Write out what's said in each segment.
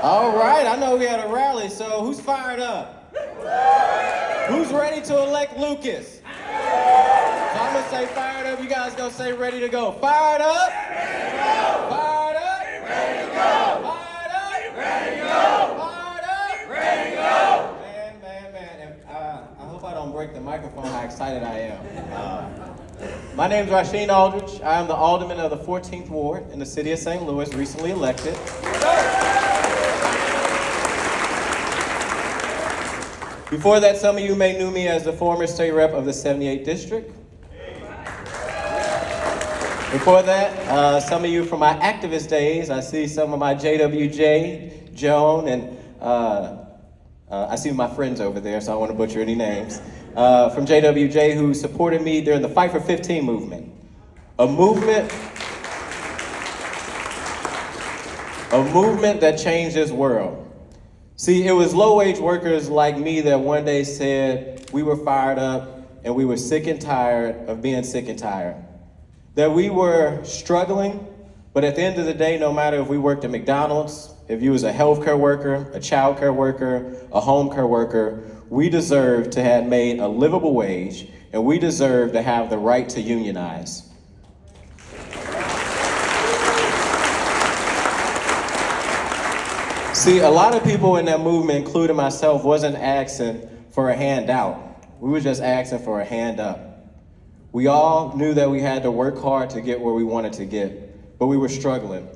All right, I know we had a rally, so who's fired up? Who's ready to elect Lucas? So I'm gonna say fired up, you guys gonna say ready to go. Fired up? Ready to go! Fired up? Ready to go! Fired up? Ready to go! Fired up? Ready to go! Man. I hope I don't break the microphone how excited I am. My name's Rasheen Aldridge. I am the alderman of the 14th Ward in the city of St. Louis, recently elected. Before that, some of you may know me as the former state rep of the 78th District. Before that, some of you from my activist days, I see some of my JWJ, Joan, and I see my friends over there, so I don't want to butcher any names, from JWJ who supported me during the Fight for 15 movement. A movement that changed this world. See, it was low-wage workers like me that one day said we were fired up and we were sick and tired of being sick and tired. That we were struggling, but at the end of the day, no matter if we worked at McDonald's, if you was a healthcare worker, a child care worker, a home care worker, we deserve to have made a livable wage, and we deserve to have the right to unionize. See, a lot of people in that movement, including myself, wasn't asking for a handout. We were just asking for a hand up. We all knew that we had to work hard to get where we wanted to get, but we were struggling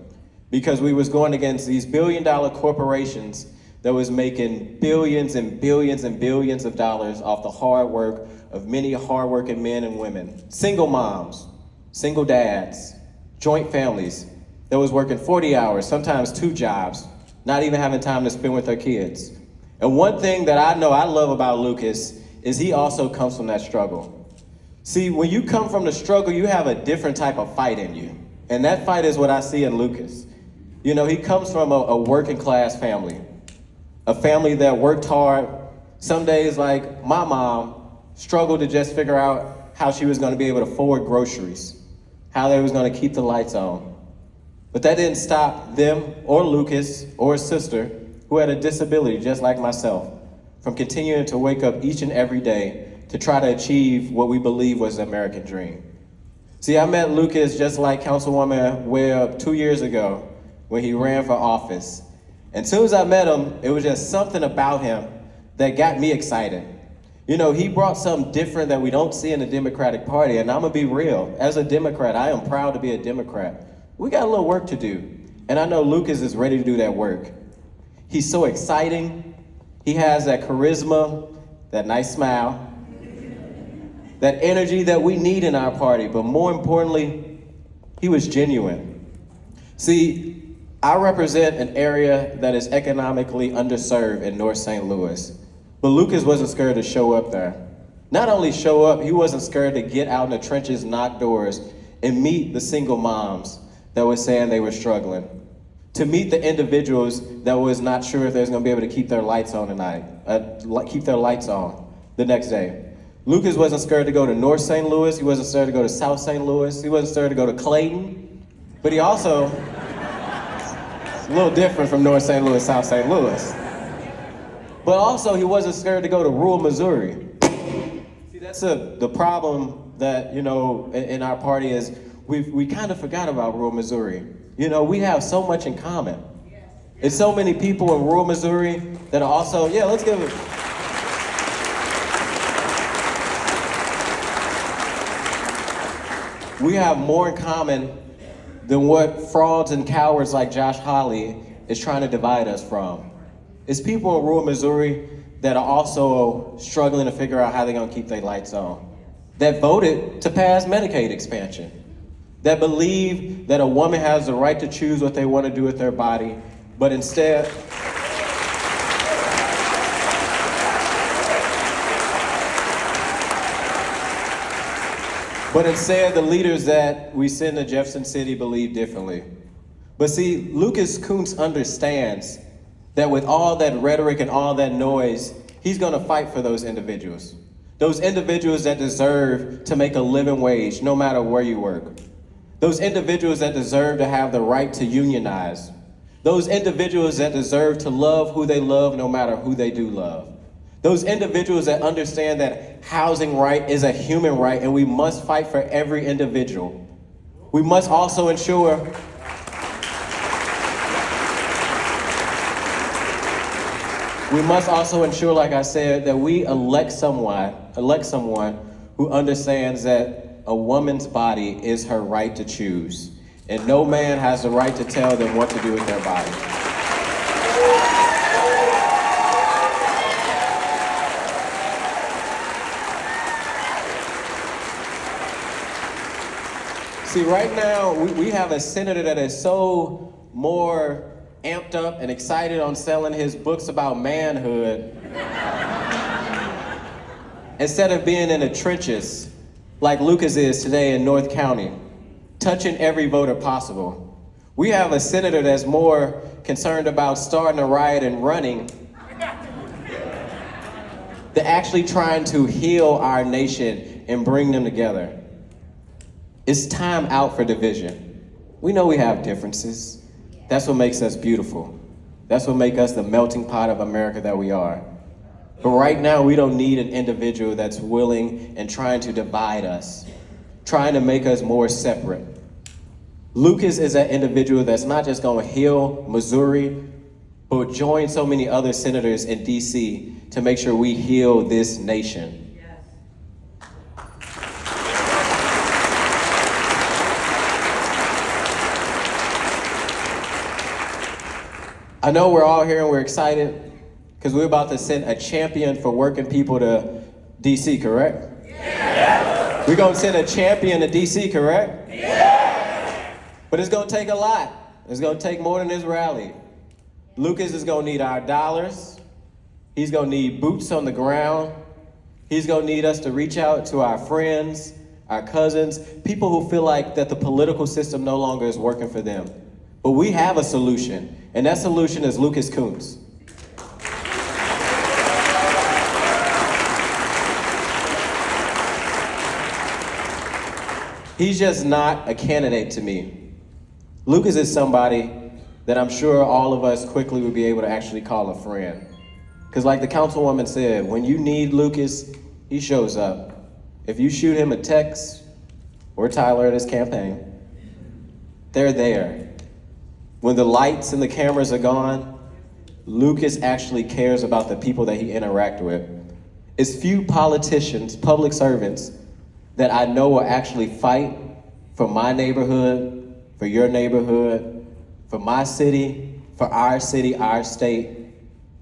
because we was going against these billion-dollar corporations that was making billions and billions and billions of dollars off the hard work of many hardworking men and women, single moms, single dads, joint families that was working 40 hours, sometimes 2 jobs, not even having time to spend with their kids. And one thing that I know I love about Lucas is he also comes from that struggle. See, when you come from the struggle, you have a different type of fight in you. And that fight is what I see in Lucas. You know, he comes from a working class family, a family that worked hard. Some days, like my mom, struggled to just figure out how she was gonna be able to afford groceries, how they was gonna keep the lights on. But that didn't stop them or Lucas or his sister, who had a disability just like myself, from continuing to wake up each and every day to try to achieve what we believe was the American dream. See, I met Lucas just like Councilwoman Webb 2 years ago when he ran for office. And as soon as I met him, it was just something about him that got me excited. You know, he brought something different that we don't see in the Democratic Party, and I'm gonna be real. As a Democrat, I am proud to be a Democrat. We got a little work to do, and I know Lucas is ready to do that work. He's so exciting. He has that charisma, that nice smile, that energy that we need in our party, but more importantly, he was genuine. See, I represent an area that is economically underserved in North St. Louis, but Lucas wasn't scared to show up there. Not only show up, he wasn't scared to get out in the trenches, knock doors, and meet the single moms that was saying they were struggling, to meet the individuals that was not sure if they was gonna be able to keep their lights on tonight, keep their lights on the next day. Lucas wasn't scared to go to North St. Louis, he wasn't scared to go to South St. Louis, he wasn't scared to go to Clayton, but he also, it's a little different from North St. Louis, South St. Louis. But also he wasn't scared to go to rural Missouri. See, that's the problem that, you know, in our party is, we kind of forgot about rural Missouri. You know, we have so much in common. It's so many people in rural Missouri that are also, yeah, let's give it. We have more in common than what frauds and cowards like Josh Hawley is trying to divide us from. It's people in rural Missouri that are also struggling to figure out how they're gonna keep their lights on, that voted to pass Medicaid expansion, that believe that a woman has the right to choose what they want to do with their body, but instead, the leaders that we send to Jefferson City believe differently. But see, Lucas Kunce understands that with all that rhetoric and all that noise, he's gonna fight for those individuals. Those individuals that deserve to make a living wage no matter where you work. Those individuals that deserve to have the right to unionize. Those individuals that deserve to love who they love no matter who they do love. Those individuals that understand that housing right is a human right and we must fight for every individual. We must also ensure like I said, that we elect someone who understands that a woman's body is her right to choose, and no man has the right to tell them what to do with their body. See, right now, we have a senator that is so more amped up and excited on selling his books about manhood instead of being in the trenches like Lucas is today in North County, touching every voter possible. We have a senator that's more concerned about starting a riot and running than actually trying to heal our nation and bring them together. It's time out for division. We know we have differences. That's what makes us beautiful. That's what makes us the melting pot of America that we are. But right now, we don't need an individual that's willing and trying to divide us, trying to make us more separate. Lucas is that individual that's not just going to heal Missouri, but join so many other senators in DC to make sure we heal this nation. I know we're all here and we're excited because we're about to send a champion for working people to DC, correct? Yeah. We're going to send a champion to DC, correct? Yeah. But it's going to take a lot. It's going to take more than this rally. Lucas is going to need our dollars. He's going to need boots on the ground. He's going to need us to reach out to our friends, our cousins, people who feel like that the political system no longer is working for them. But we have a solution, and that solution is Lucas Kunce. He's just not a candidate to me. Lucas is somebody that I'm sure all of us quickly would be able to actually call a friend. Because like the councilwoman said, when you need Lucas, he shows up. If you shoot him a text, or Tyler at his campaign, they're there. When the lights and the cameras are gone, Lucas actually cares about the people that he interacts with. It's few politicians, public servants, that I know will actually fight for my neighborhood, for your neighborhood, for my city, for our city, our state,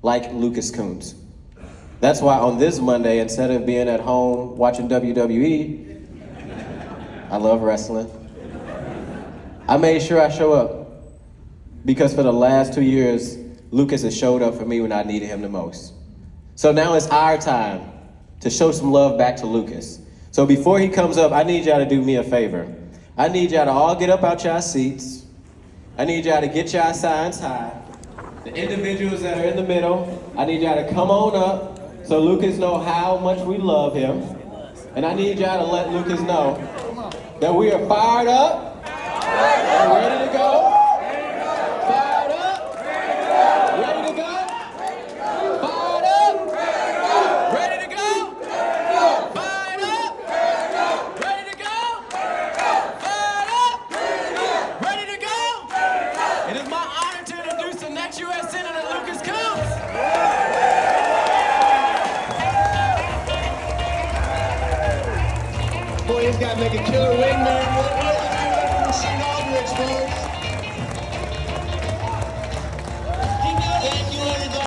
like Lucas Kunce. That's why on this Monday, instead of being at home watching WWE, I love wrestling, I made sure I show up. Because for the last 2 years, Lucas has showed up for me when I needed him the most. So now it's our time to show some love back to Lucas. So before he comes up, I need y'all to do me a favor. I need y'all to all get up out y'all seats. I need y'all to get y'all signs high. The individuals that are in the middle, I need y'all to come on up so Lucas know how much we love him. And I need y'all to let Lucas know that we are fired up, and ready to go. Boy, he's got to make a killer wingman. Rasheen Aldridge, folks.